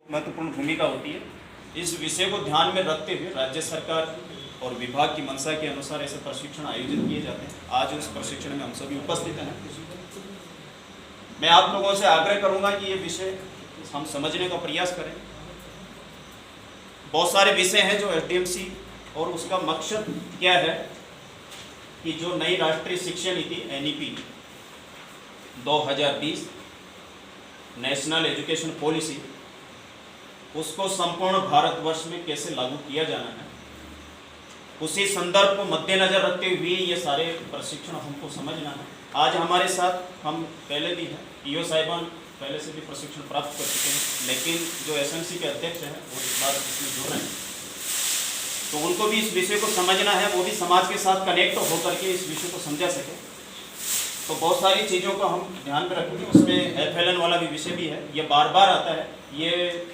महत्वपूर्ण भूमिका होती है। इस विषय को ध्यान में रखते हुए राज्य सरकार और विभाग की मंशा के अनुसार ऐसे प्रशिक्षण आयोजित किए जाते हैं। आज उस प्रशिक्षण में हम सभी उपस्थित हैं। मैं आप लोगों से आग्रह करूंगा कि ये विषय हम समझने का प्रयास करें। बहुत सारे विषय हैं जो एसडीएमसी और उसका मकसद क्या है कि जो नई राष्ट्रीय शिक्षा नीति एनईपी 2020 नेशनल एजुकेशन पॉलिसी उसको संपूर्ण भारतवर्ष में कैसे लागू किया जाना है, उसी संदर्भ को मद्देनजर रखते हुए ये सारे प्रशिक्षण हमको समझना है। आज हमारे साथ हम पहले भी हैं, ईओ साहिबान पहले से भी प्रशिक्षण प्राप्त कर चुके हैं, लेकिन जो एसएमसी के अध्यक्ष हैं वो इस बार इसमें जुड़ रहे हैं, तो उनको भी इस विषय को समझना है, वो भी समाज के साथ कनेक्ट होकर के इस विषय को समझा सके। तो बहुत सारी चीज़ों को हम ध्यान में रखेंगे। उसमें एफएलएन वाला भी विषय भी है, ये बार बार आता है। ये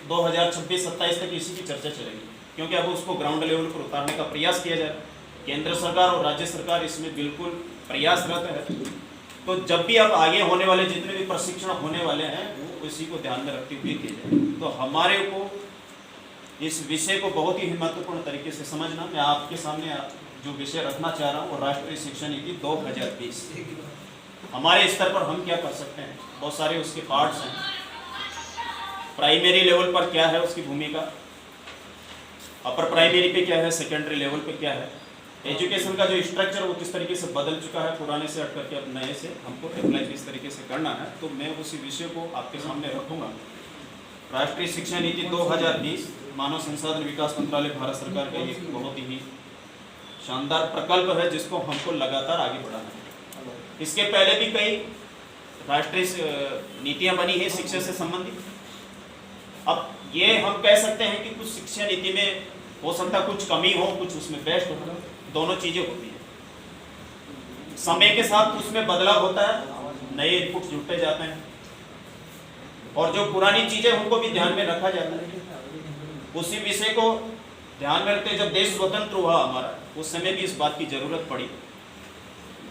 2026-27 तक इसी की चर्चा चलेगी, क्योंकि अब उसको ग्राउंड लेवल पर उतारने का प्रयास किया जा रहा है। केंद्र सरकार और राज्य सरकार इसमें बिल्कुल प्रयासरत है। तो जब भी अब आगे होने वाले जितने भी प्रशिक्षण होने वाले हैं वो इसी को ध्यान में रखते हुए किए जाए। तो हमारे को इस विषय को बहुत ही महत्वपूर्ण तरीके से समझना। मैं आपके सामने जो विषय रखना चाह रहा हूँ वो राष्ट्रीय शिक्षा नीति 2020। हमारे स्तर पर हम क्या कर सकते हैं, बहुत सारे उसके पार्ट्स हैं। प्राइमरी लेवल पर क्या है उसकी भूमिका, अपर प्राइमरी पे क्या है, सेकेंडरी लेवल पे क्या है, एजुकेशन का जो स्ट्रक्चर वो किस तरीके से बदल चुका है, पुराने से हट करके अब नए से हमको अप्लाई किस तरीके से करना है। तो मैं उसी विषय को आपके सामने रखूँगा। राष्ट्रीय शिक्षा नीति 2020 मानव संसाधन विकास मंत्रालय भारत सरकार का एक बहुत ही शानदार प्रकल्प है जिसको हमको लगातार आगे बढ़ाना है। इसके पहले भी कई राष्ट्रीय नीतियां बनी है शिक्षा से संबंधित। अब ये हम कह सकते हैं कि कुछ शिक्षा नीति में हो सकता है कुछ कमी हो, कुछ उसमें बेस्ट हो, दोनों चीजें होती हैं। समय के साथ उसमें बदलाव होता है, नए इनपुट जुड़ते जाते हैं और जो पुरानी चीजें उनको भी ध्यान में रखा जाता है। उसी विषय को ध्यान में रखते जब देश स्वतंत्र हुआ हमारा, उस समय भी इस बात की जरूरत पड़ी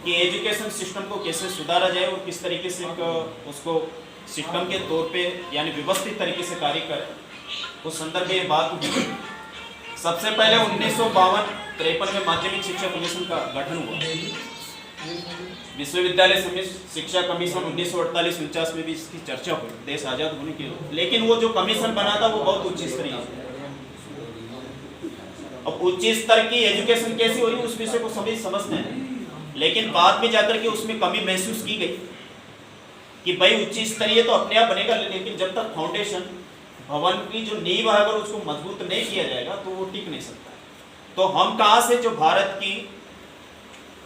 कि एजुकेशन सिस्टम को कैसे सुधारा जाए और किस तरीके से उसको सिस्टम के तौर पे यानी व्यवस्थित तरीके से कार्य करें। उस संदर्भ में ये बात हुई। सबसे पहले 1952-53 में माध्यमिक शिक्षा कमीशन का गठन हुआ। विश्वविद्यालय समिति शिक्षा कमीशन 1948-49 में भी इसकी चर्चा हुई देश आजाद होने के लिए, लेकिन वो जो कमीशन बना था वो बहुत उच्च स्तरीय। अब उच्च स्तर की एजुकेशन कैसी हो रही है उस विषय को सभी समझते हैं, लेकिन बाद में जाकर के उसमें कमी महसूस की गई कि भाई उच्च स्तरीय तो अपने आप बनेगा, लेकिन जब तक फाउंडेशन भवन की जो नींव है अगर उसको मजबूत नहीं किया जाएगा तो वो टिक नहीं सकता है। तो हम कहाँ से जो भारत की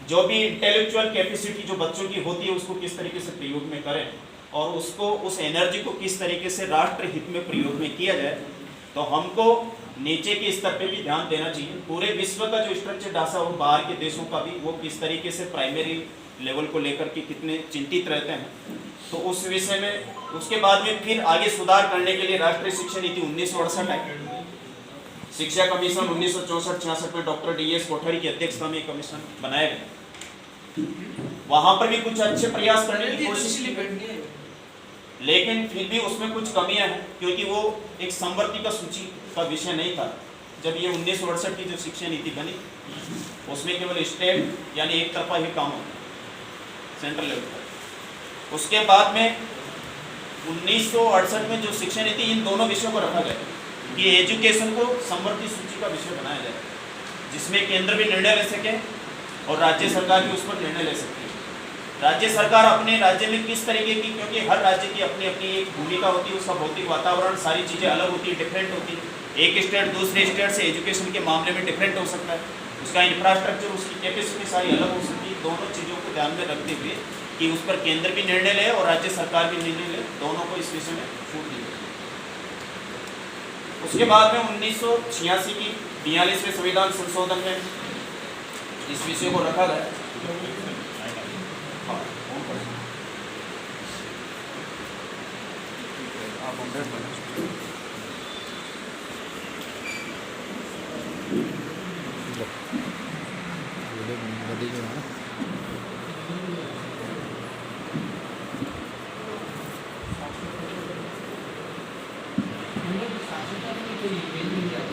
जो भी इंटेलेक्चुअल कैपेसिटी जो बच्चों की होती है उसको किस तरीके से प्रयोग में करें और उसको उस एनर्जी को किस तरीके से राष्ट्र हित में प्रयोग में किया जाए। तो हमको नीचे के स्तर पे भी ध्यान देना चाहिए। पूरे विश्व का जो स्ट्रक्चर ढांचा हो बाहर के देशों का भी, वो किस तरीके से प्राइमरी लेवल को लेकर के कितने चिंतित रहते हैं, तो उस विषय में उसके बाद में फिर आगे सुधार करने के लिए राष्ट्रीय शिक्षा नीति 1968 है। शिक्षा कमीशन 1964-66 में डॉक्टर डीएस कोठारी की अध्यक्षता में कमीशन बनाया गया। वहां पर भी कुछ अच्छे प्रयास करने की कोशिश की, लेकिन फिर भी उसमें कुछ कमियां हैं, क्योंकि वो एक संवर्ती का सूची का विषय नहीं था। जब ये 1968 की जो शिक्षा नीति बनी उसमें केवल स्टेट यानी एक तरफा ही काम होता सेंट्रल लेवल पर। उसके बाद में 1968 में जो शिक्षा नीति, इन दोनों विषयों को रखा गया कि एजुकेशन को संवर्ती सूची का विषय बनाया जाए, जिसमें केंद्र भी निर्णय ले सके और राज्य सरकार भी उस पर निर्णय ले सकती है। राज्य सरकार अपने राज्य में किस तरीके की, क्योंकि हर राज्य की अपनी अपनी एक भूमिका होती है, उसका भौतिक वातावरण सारी चीज़ें अलग होती है, डिफरेंट होती है। एक स्टेट दूसरे स्टेट से एजुकेशन के मामले में डिफरेंट हो सकता है, उसका इंफ्रास्ट्रक्चर उसकी कैपेसिटी सारी अलग हो सकती है। दोनों चीज़ों को ध्यान में रखते हुए कि उस पर केंद्र भी निर्णय ले और राज्य सरकार भी निर्णय ले, दोनों को इस विषय में छूट दी गई। उसके बाद में 1986 की 42वें संविधान संशोधन में इस विषय को रखा गया। ऐसा तो नहीं कोई पेन मिल गया